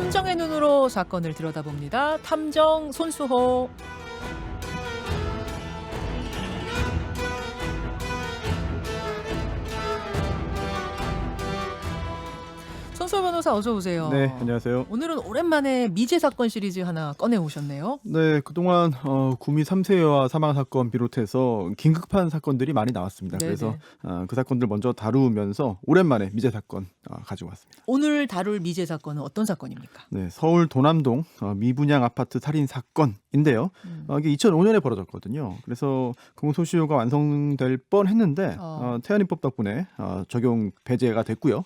탐정의 눈으로 사건을 들여다봅니다. 탐정 손수호. 손수호 변호사 어서 오세요. 네, 안녕하세요. 오늘은 오랜만에 미제 사건 시리즈 하나 꺼내 오셨네요. 네, 그동안 구미 3세와 사망 사건 비롯해서 긴급한 사건들이 많이 나왔습니다. 네네. 그래서 그 사건들 먼저 다루면서 오랜만에 미제 사건 가지고 왔습니다. 오늘 다룰 미제 사건은 어떤 사건입니까? 네, 서울 도남동 미분양 아파트 살인 사건인데요. 이게 2005년에 벌어졌거든요. 그래서 공소시효가 완성될 뻔했는데 태안이법 덕분에 적용 배제가 됐고요.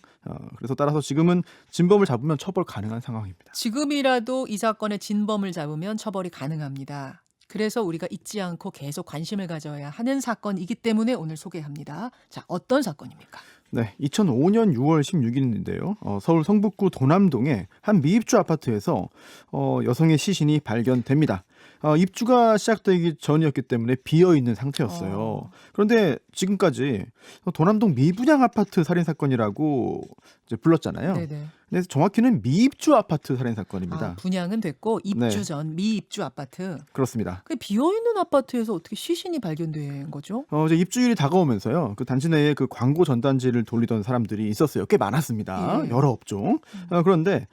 그래서 따라서 지금은 진범을 잡으면 처벌 가능한 상황입니다. 지금이라도 이 사건의 진범을 잡으면 처벌이 가능합니다. 그래서 우리가 잊지 않고 계속 관심을 가져야 하는 사건이기 때문에 오늘 소개합니다. 자, 어떤 사건입니까? 네, 2005년 6월 16일인데요. 서울 성북구 도남동의 한 미입주 아파트에서 여성의 시신이 발견됩니다. 입주가 시작되기 전이었기 때문에 비어있는 상태였어요. 그런데 지금까지 도남동 미분양 아파트 살인 사건이라고 이제 불렀잖아요. 네네. 근데 정확히는 미입주 아파트 살인 사건입니다. 분양은 됐고 입주 전 미입주 아파트. 그렇습니다. 그 비어있는 아파트에서 어떻게 시신이 발견된 거죠? 이제 입주일이 다가오면서요. 그 단지 내에 그 광고 전단지를 돌리던 사람들이 있었어요. 꽤 많았습니다. 예. 여러 업종. 그런데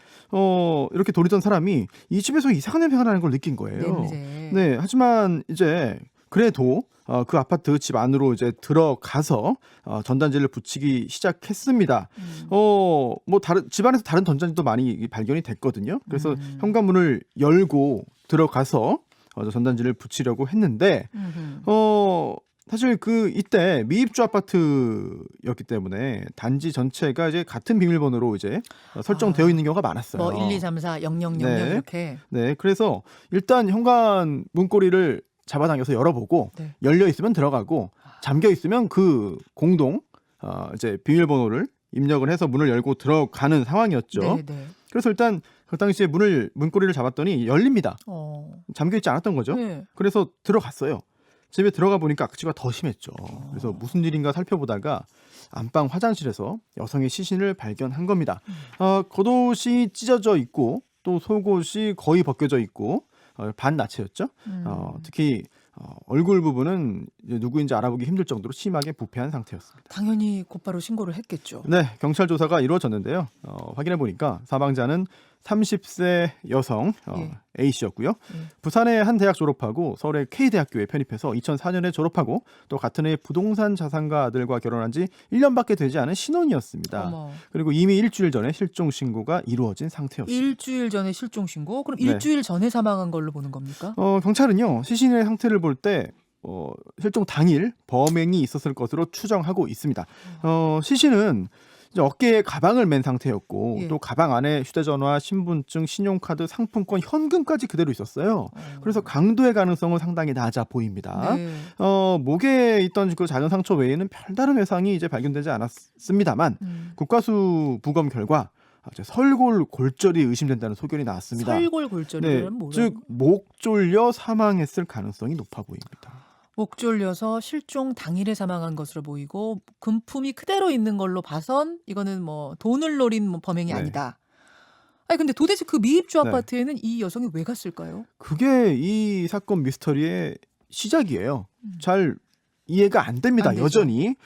이렇게 돌리던 사람이 이 집에서 이상한 냄새가 나는 걸 느낀 거예요. 냄새. 네, 하지만 이제 그래도 그 아파트 집 안으로 이제 들어가서 전단지를 붙이기 시작했습니다. 뭐 다른 집안에서 다른 전단지도 많이 발견이 됐거든요. 그래서 현관문을 열고 들어가서 전단지를 붙이려고 했는데 사실 이때 미입주 아파트였기 때문에 단지 전체가 이제 같은 비밀번호로 이제 설정되어 있는 경우가 많았어요. 뭐 1, 2, 3, 4, 0, 0, 0, 0 네. 이렇게. 네, 그래서 일단 현관 문고리를 잡아당겨서 열어보고 네. 열려 있으면 들어가고 잠겨 있으면 그 공동 이제 비밀번호를 입력을 해서 문을 열고 들어가는 상황이었죠. 네, 네. 그래서 일단 그 당시에 문고리를 잡았더니 열립니다. 잠겨 있지 않았던 거죠. 네. 그래서 들어갔어요. 집에 들어가 보니까 악취가 더 심했죠. 그래서 무슨 일인가 살펴보다가 안방 화장실에서 여성의 시신을 발견한 겁니다. 겉옷이 찢어져 있고 또 속옷이 거의 벗겨져 있고 반나체였죠. 특히 얼굴 부분은 이제 누구인지 알아보기 힘들 정도로 심하게 부패한 상태였습니다. 당연히 곧바로 신고를 했겠죠. 네, 경찰 조사가 이루어졌는데요. 확인해 보니까 사망자는 30세 여성 A씨였고요. 부산의 한 대학 졸업하고 서울의 K대학교에 편입해서 2004년에 졸업하고 또 같은 해 부동산 자산가 아들과 결혼한 지 1년밖에 되지 않은 신혼이었습니다. 어머. 그리고 이미 일주일 전에 실종 신고가 이루어진 상태였습니다. 일주일 전에 실종 신고? 그럼 네. 일주일 전에 사망한 걸로 보는 겁니까? 경찰은요, 시신의 상태를 볼 때 실종 당일 범행이 있었을 것으로 추정하고 있습니다. 시신은 이제 어깨에 가방을 맨 상태였고 예. 또 가방 안에 휴대전화, 신분증, 신용카드, 상품권, 현금까지 그대로 있었어요. 그래서 강도의 가능성은 상당히 낮아 보입니다. 네. 목에 있던 그 작은 상처 외에는 별다른 외상이 이제 발견되지 않았습니다만 국과수 부검 결과 이제 설골 골절이 의심된다는 소견이 나왔습니다. 설골 골절이란 뭐예요? 즉 목 졸려 사망했을 가능성이 높아 보입니다. 목 졸려서 실종 당일에 사망한 것으로 보이고 금품이 그대로 있는 걸로 봐선 이거는 뭐 돈을 노린 범행이 네. 아니다. 아니 근데 도대체 그 미입주 네. 아파트에는 이 여성이 왜 갔을까요? 그게 이 사건 미스터리의 시작이에요. 잘 이해가 안 됩니다. 안 되죠. 여전히.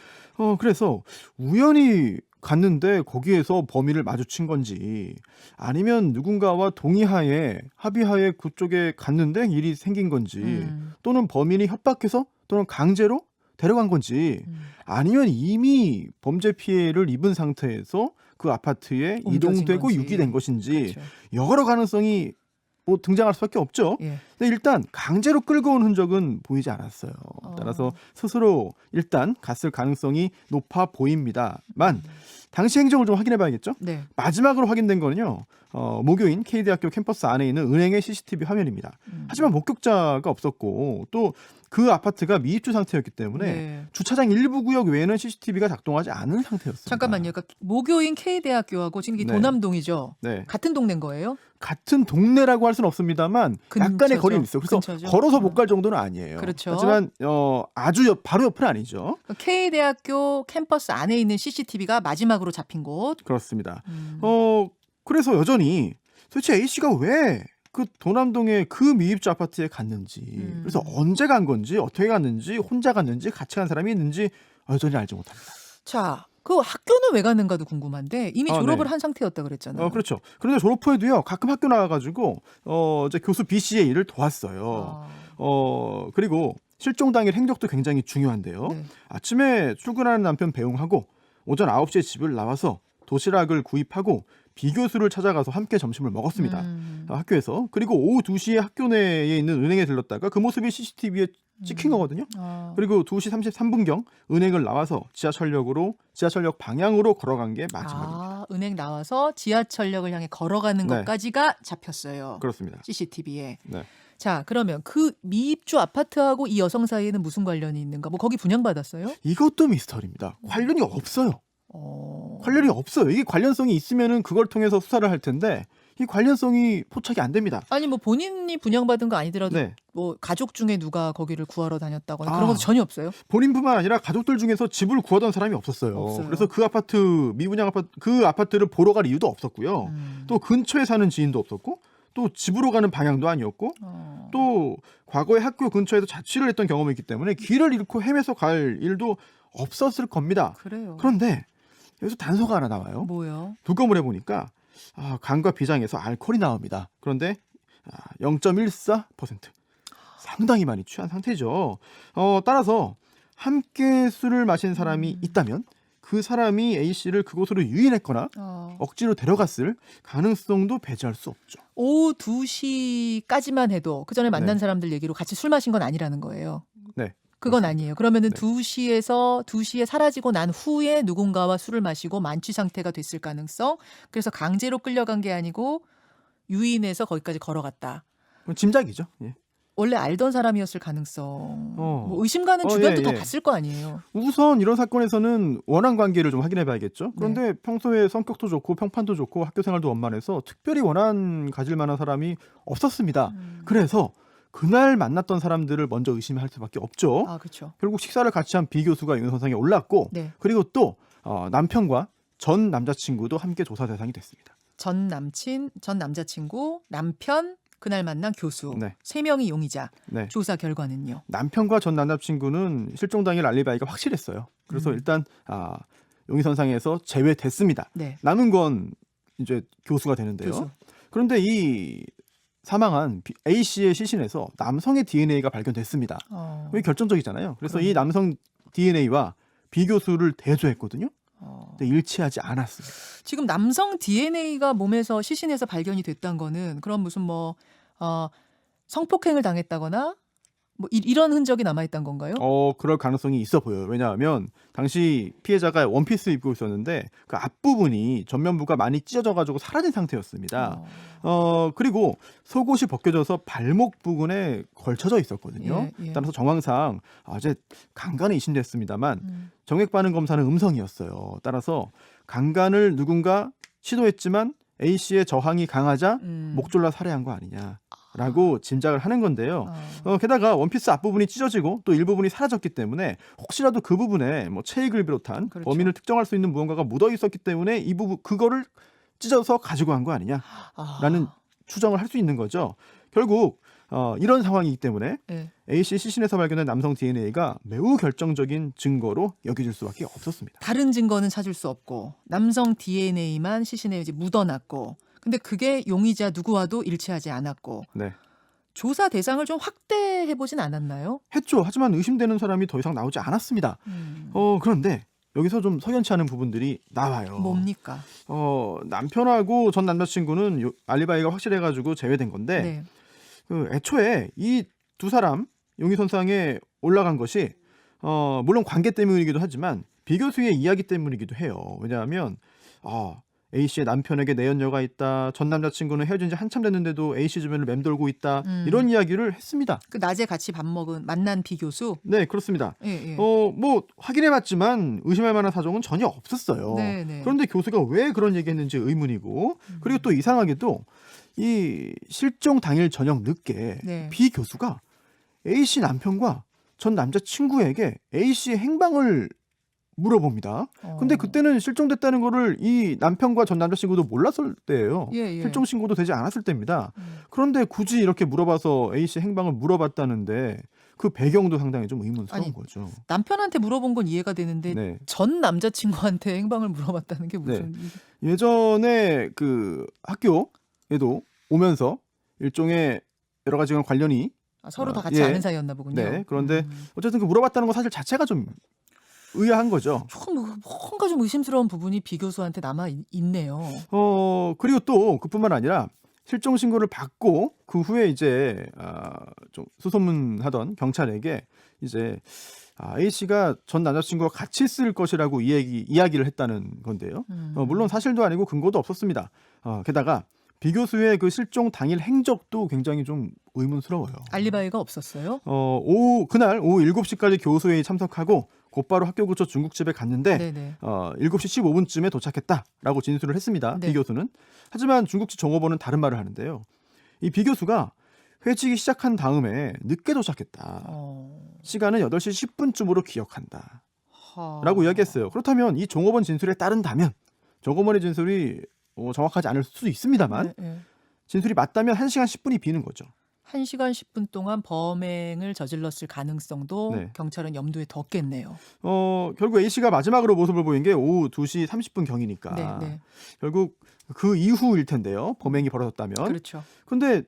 그래서 우연히 갔는데 거기에서 범인을 마주친 건지 아니면 누군가와 동의하에 합의하에 그쪽에 갔는데 일이 생긴 건지 또는 범인이 협박해서 또는 강제로 데려간 건지 아니면 이미 범죄 피해를 입은 상태에서 그 아파트에 옮겨진 이동되고 건지. 유기된 것인지 그렇죠. 여러 가능성이 뭐 등장할 수밖에 없죠. 예. 근데 일단 강제로 끌고 온 흔적은 보이지 않았어요. 따라서 스스로 일단 갔을 가능성이 높아 보입니다만 당시 행적을 좀 확인해 봐야겠죠. 네. 마지막으로 확인된 거는요. 모교인 K대학교 캠퍼스 안에 있는 은행의 CCTV 화면입니다. 하지만 목격자가 없었고 또 그 아파트가 미입주 상태였기 때문에 네. 주차장 일부 구역 외에는 CCTV가 작동하지 않은 상태였습니다. 잠깐만요. 그러니까 모교인 K대학교하고 지금 이게 네. 도남동이죠. 네. 같은 동네인 거예요? 같은 동네라고 할 수는 없습니다만 근처죠. 약간의 거리는 있어요. 그래서 근처죠. 걸어서 못 갈 정도는 아니에요. 그렇죠. 하지만 아주 바로 옆은 아니죠. K대학교 캠퍼스 안에 있는 CCTV가 마지막으로 잡힌 곳. 그렇습니다. 그래서 여전히 도대체 A 씨가 왜 그 도남동의 그 미입주 아파트에 갔는지, 그래서 언제 간 건지, 어떻게 갔는지, 혼자 갔는지, 같이 간 사람이 있는지 여전히 알지 못합니다. 자, 그 학교는 왜 갔는가도 궁금한데 이미 졸업을 네. 한 상태였다 그랬잖아요. 그렇죠. 그런데 졸업 후에도요, 가끔 학교 나와가지고 이제 교수 B 씨의 일을 도왔어요. 그리고 실종 당일 행적도 굉장히 중요한데요. 네. 아침에 출근하는 남편 배웅하고 오전 9시에 집을 나와서 도시락을 구입하고 B 교수를 찾아가서 함께 점심을 먹었습니다. 학교에서. 그리고 오후 2시에 학교 내에 있는 은행에 들렀다가 그 모습이 CCTV에 찍힌 거거든요. 그리고 2시 33분경 은행을 나와서 지하철역 방향으로 걸어간 게 마지막입니다. 은행 나와서 지하철역을 향해 걸어가는 네. 것까지가 잡혔어요. 그렇습니다. CCTV에. 네. 자, 그러면 그 미입주 아파트하고 이 여성 사이에는 무슨 관련이 있는가? 뭐 거기 분양받았어요? 이것도 미스터리입니다. 관련이 없어요. 어... 관련이 없어요. 이게 관련성이 있으면은 그걸 통해서 수사를 할 텐데 이 관련성이 포착이 안 됩니다. 아니 뭐 본인이 분양받은 거 아니더라도 네. 뭐 가족 중에 누가 거기를 구하러 다녔다거나 그런 아. 것도 전혀 없어요? 본인뿐만 아니라 가족들 중에서 집을 구하던 사람이 없었어요. 없어요. 그래서 그 아파트 미분양 아파트 그 아파트를 보러 갈 이유도 없었고요. 또 근처에 사는 지인도 없었고 또 집으로 가는 방향도 아니었고 또 과거에 학교 근처에서 자취를 했던 경험이 있기 때문에 길을 잃고 헤매서 갈 일도 없었을 겁니다. 그래요. 그런데 여기서 단서가 하나 나와요. 뭐요? 두검을 해보니까 간과 비장에서 알코올이 나옵니다. 그런데 0.14% 상당히 많이 취한 상태죠. 따라서 함께 술을 마신 사람이 있다면 그 사람이 A 씨를 그곳으로 유인했거나 억지로 데려갔을 가능성도 배제할 수 없죠. 오후 2시까지만 해도 그 전에 만난 네. 사람들 얘기로 같이 술 마신 건 아니라는 거예요. 네. 그건 그렇습니다. 아니에요. 그러면은 네. 2시에 사라지고 난 후에 누군가와 술을 마시고 만취 상태가 됐을 가능성. 그래서 강제로 끌려간 게 아니고 유인해서 거기까지 걸어갔다. 짐작이죠. 예. 원래 알던 사람이었을 가능성. 뭐 의심 가는 어, 주변도 예, 다 예. 봤을 거 아니에요. 우선 이런 사건에서는 원한 관계를 좀 확인해 봐야겠죠. 그런데 평소에 성격도 좋고 평판도 좋고 학교 생활도 원만해서 특별히 원한 가질 만한 사람이 없었습니다. 그래서 그날 만났던 사람들을 먼저 의심할 수밖에 없죠. 아, 그렇죠. 결국 식사를 같이 한 B 교수가 윤선상에 올랐고 네. 그리고 또 남편과 전 남자친구도 함께 조사 대상이 됐습니다. 전 남자친구, 남편, 그날 만난 교수. 네. 3명이 용의자. 네. 조사 결과는요. 남편과 전 남자친구는 실종 당일 알리바이가 확실했어요. 그래서 일단 용의선상에서 제외됐습니다. 네. 남은 건 이제 교수가 되는데요. 교수. 그런데 이 사망한 A 씨의 시신에서 남성의 DNA가 발견됐습니다. 이게 결정적이잖아요. 그래서 그러네. 이 남성 DNA와 B 교수를 대조했거든요. 어. 근데 일치하지 않았습니다. 지금 남성 DNA가 몸에서 시신에서 발견이 됐다는 거는 그럼 무슨 성폭행을 당했다거나 뭐 이런 흔적이 남아있단 건가요? 그럴 가능성이 있어 보여요. 왜냐하면 당시 피해자가 원피스 입고 있었는데 그 앞부분이 전면부가 많이 찢어져가지고 사라진 상태였습니다. 그리고 속옷이 벗겨져서 발목 부분에 걸쳐져 있었거든요. 예, 예. 따라서 정황상 이제 강간은 의심됐습니다만 정액 반응 검사는 음성이었어요. 따라서 강간을 누군가 시도했지만 A 씨의 저항이 강하자 목 졸라 살해한 거 아니냐라고 짐작을 하는 건데요. 게다가 원피스 앞부분이 찢어지고 또 일부분이 사라졌기 때문에 혹시라도 그 부분에 뭐 체액을 비롯한 그렇죠. 범인을 특정할 수 있는 무언가가 묻어 있었기 때문에 이 부분 그거를 찢어서 가지고 간 거 아니냐라는 추정을 할 수 있는 거죠. 결국 이런 상황이기 때문에 네. A 씨 시신에서 발견된 남성 DNA가 매우 결정적인 증거로 여겨질 수밖에 없었습니다. 다른 증거는 찾을 수 없고 남성 DNA만 시신에 이제 묻어놨고 근데 그게 용의자 누구와도 일치하지 않았고 네. 조사 대상을 좀 확대해보진 않았나요? 했죠. 하지만 의심되는 사람이 더 이상 나오지 않았습니다. 그런데 여기서 좀 석연치 않은 부분들이 나와요. 뭡니까? 남편하고 전 남자친구는 알리바이가 확실해가지고 제외된 건데 네. 애초에 이 두 사람 용의선상에 올라간 것이 물론 관계 때문이기도 하지만 B 교수의 이야기 때문이기도 해요. 왜냐하면 A 씨의 남편에게 내연녀가 있다. 전 남자친구는 헤어진 지 한참 됐는데도 A 씨 주변을 맴돌고 있다. 이런 이야기를 했습니다. 그 낮에 같이 만난 B 교수. 네, 그렇습니다. 예, 예. 뭐 확인해봤지만 의심할 만한 사정은 전혀 없었어요. 네, 네. 그런데 교수가 왜 그런 얘기했는지 의문이고 그리고 또 이상하게도 이 실종 당일 저녁 늦게 네. B 교수가 A 씨 남편과 전 남자친구에게 A 씨의 행방을 물어봅니다. 근데 그때는 실종됐다는 거를 이 남편과 전 남자친구도 몰랐을 때예요. 예, 예. 실종 신고도 되지 않았을 때입니다. 그런데 굳이 이렇게 물어봐서 A씨 행방을 물어봤다는데 그 배경도 상당히 좀 의문스러운 아니, 거죠. 남편한테 물어본 건 이해가 되는데 네. 전 남자친구한테 행방을 물어봤다는 게 무슨 예전에 그 학교에도 오면서 일종의 여러 가지 관련이 서로 다 같이 예. 아는 사이였나 보군요. 네. 그런데 어쨌든 그 물어봤다는 거 사실 자체가 좀 의아한 거죠. 조금 뭔가 좀 의심스러운 부분이 비 교수한테 남아 있네요. 그리고 또 그뿐만 아니라 실종 신고를 받고 그 후에 이제 좀 수소문하던 경찰에게 이제 A 씨가 전 남자친구와 같이 있을 것이라고 이야기를 했다는 건데요. 물론 사실도 아니고 근거도 없었습니다. 게다가 비 교수의 그 실종 당일 행적도 굉장히 좀 의문스러워요. 알리바이가 없었어요? 그날 오후 7시까지 교수회의 참석하고 곧바로 학교 근처 중국집에 갔는데 네네. 7시 15분쯤에 도착했다라고 진술을 했습니다. 네. 비 교수는. 하지만 중국집 종업원은 다른 말을 하는데요. 이 비 교수가 회식이 시작한 다음에 늦게 도착했다. 시간은 8시 10분쯤으로 기억한다. 라고 이야기했어요. 그렇다면 이 종업원 진술에 따른다면 종업원의 진술이 정확하지 않을 수도 있습니다만 네. 진술이 맞다면 1시간 10분이 비는 거죠. 1시간 10분 동안 범행을 저질렀을 가능성도 네. 경찰은 염두에 뒀겠네요. 결국 A씨가 마지막으로 모습을 보인 게 오후 2시 30분 경이니까 네. 결국 그 이후일 텐데요. 범행이 벌어졌다면. 그렇죠. 근데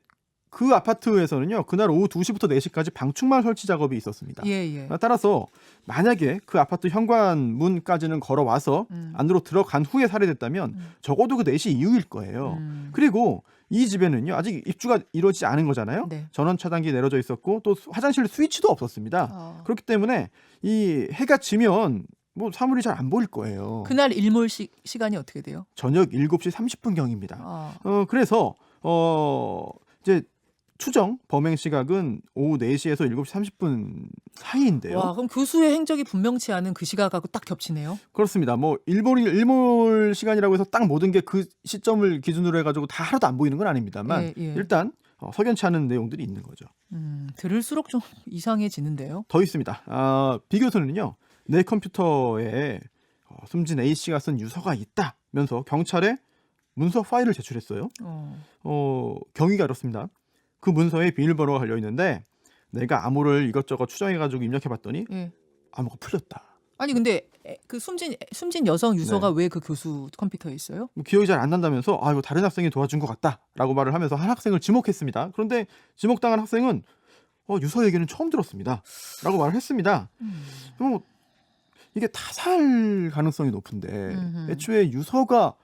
그 아파트에서는요. 그날 오후 2시부터 4시까지 방충망 설치 작업이 있었습니다. 예. 따라서 만약에 그 아파트 현관문까지는 걸어와서 안으로 들어간 후에 살해됐다면 적어도 그 4시 이후일 거예요. 그리고 이 집에는요. 아직 입주가 이루어지지 않은 거잖아요. 네. 전원 차단기 내려져 있었고 또 화장실 스위치도 없었습니다. 그렇기 때문에 이 해가 지면 뭐 사물이 잘 안 보일 거예요. 그날 일몰 시간이 어떻게 돼요? 저녁 7시 30분경입니다. 그래서 이제 추정 범행 시각은 오후 4시에서 7시 30분 사이인데요. 와, 그럼 교수의 행적이 분명치 않은 그 시각하고 딱 겹치네요. 그렇습니다. 뭐 일몰 시간이라고 해서 딱 모든 게 그 시점을 기준으로 해가지고 다 하나도 안 보이는 건 아닙니다만 예. 일단 석연치 않은 내용들이 있는 거죠. 들을수록 좀 이상해지는데요. 더 있습니다. 비 교수는요. 내 컴퓨터에 숨진 A 씨가 쓴 유서가 있다면서 경찰에 문서 파일을 제출했어요. 경위가 이렇습니다. 그 문서에 비밀번호가 걸려 있는데 내가 암호를 이것저것 추정해가지고 입력해봤더니 예. 암호가 풀렸다. 아니 근데 그 숨진 여성 유서가 왜 그 교수 컴퓨터에 있어요? 기억이 잘 안 난다면서 이거 다른 학생이 도와준 것 같다라고 말을 하면서 한 학생을 지목했습니다. 그런데 지목당한 학생은 유서 얘기는 처음 들었습니다. 라고 말을 했습니다. 이게 타살 가능성이 높은데 애초에 유서가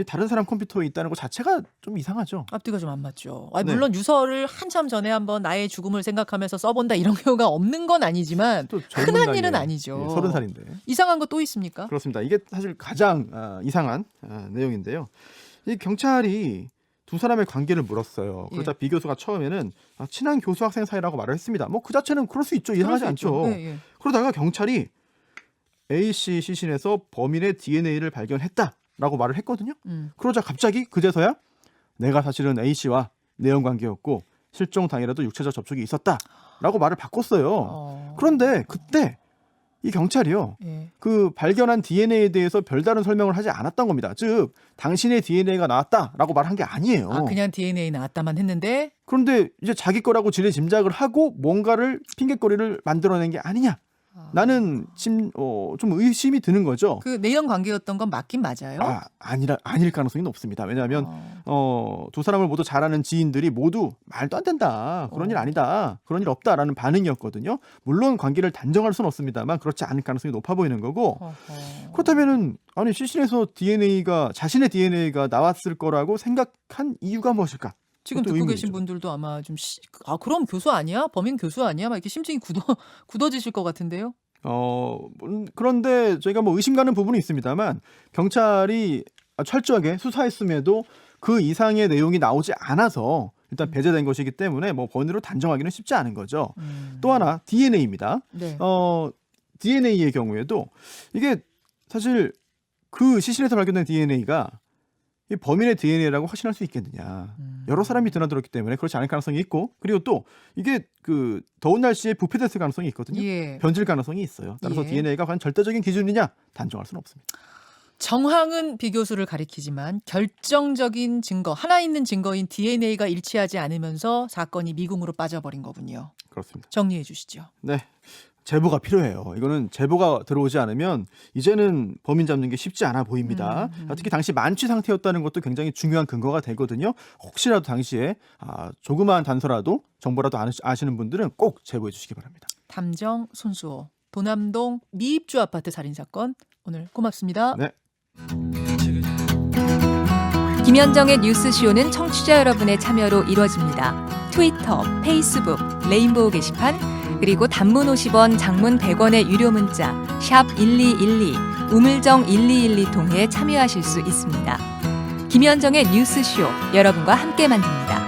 다른 사람 컴퓨터에 있다는 것 자체가 좀 이상하죠. 앞뒤가 좀 안 맞죠. 네. 물론 유서를 한참 전에 한번 나의 죽음을 생각하면서 써본다 이런 경우가 없는 건 아니지만 또 젊은 흔한 나이에, 일은 아니죠. 30살인데. 이상한 거 또 있습니까? 그렇습니다. 이게 사실 가장 이상한 내용인데요. 이 경찰이 두 사람의 관계를 물었어요. 그러자 비 교수가 처음에는 친한 교수 학생 사이라고 말을 했습니다. 뭐 그 자체는 그럴 수 있죠. 이상하지 않죠. 예. 그러다가 경찰이 A 씨 시신에서 범인의 DNA를 발견했다라고 말을 했거든요. 그러자 갑자기 그제서야 내가 사실은 A 씨와 내연 관계였고 실종 당일에도 육체적 접촉이 있었다라고 말을 바꿨어요. 그런데 그때 이 경찰이요. 그 발견한 DNA에 대해서 별다른 설명을 하지 않았던 겁니다. 즉 당신의 DNA가 나왔다라고 말한 게 아니에요. 그냥 DNA 나왔다만 했는데 그런데 이제 자기 거라고 지레 짐작을 하고 뭔가를 핑계거리를 만들어낸 게 아니냐. 나는 좀 의심이 드는 거죠. 그 내연 관계였던 건 맞긴 맞아요. 아닐 가능성이 높습니다. 왜냐하면 두 사람을 모두 잘 아는 지인들이 모두 말도 안 된다. 그런 일 아니다. 그런 일 없다라는 반응이었거든요. 물론 관계를 단정할 수는 없습니다만 그렇지 않을 가능성이 높아 보이는 거고. 그렇다면은 시신에서 자신의 DNA가 나왔을 거라고 생각한 이유가 무엇일까? 지금 듣고 계신 분들도 아마 좀 그럼 교수 아니야? 범인 교수 아니야? 막 이렇게 심증이 굳어지실 것 같은데요. 그런데 저희가 뭐 의심 가는 부분이 있습니다만 경찰이 철저하게 수사했음에도 그 이상의 내용이 나오지 않아서 일단 배제된 것이기 때문에 뭐 번호로 단정하기는 쉽지 않은 거죠. 또 하나 DNA입니다. 네. DNA의 경우에도 이게 사실 그 시신에서 발견된 DNA가 이 범인의 DNA라고 확신할 수 있겠느냐. 여러 사람이 드나들었기 때문에 그렇지 않을 가능성이 있고, 그리고 또 이게 그 더운 날씨에 부패됐을 가능성이 있거든요. 예. 변질 가능성이 있어요. 따라서 예. DNA가 과연 절대적인 기준이냐 단정할 수는 없습니다. 정황은 비교수를 가리키지만 결정적인 증거, 하나 있는 증거인 DNA가 일치하지 않으면서 사건이 미궁으로 빠져버린 거군요. 그렇습니다. 정리해 주시죠. 네. 제보가 필요해요. 이거는 제보가 들어오지 않으면 이제는 범인 잡는 게 쉽지 않아 보입니다. 특히 당시 만취 상태였다는 것도 굉장히 중요한 근거가 되거든요. 혹시라도 당시에 조그마한 단서라도 정보라도 아시는 분들은 꼭 제보해 주시기 바랍니다. 탐정 손수호, 도남동 미입주 아파트 살인사건, 오늘 고맙습니다. 네. 김현정의 뉴스쇼는 청취자 여러분의 참여로 이루어집니다. 트위터, 페이스북, 레인보우 게시판, 그리고 단문 50원, 장문 100원의 유료 문자 샵 1212, 우물정 1212 통해 참여하실 수 있습니다. 김현정의 뉴스쇼, 여러분과 함께 만듭니다.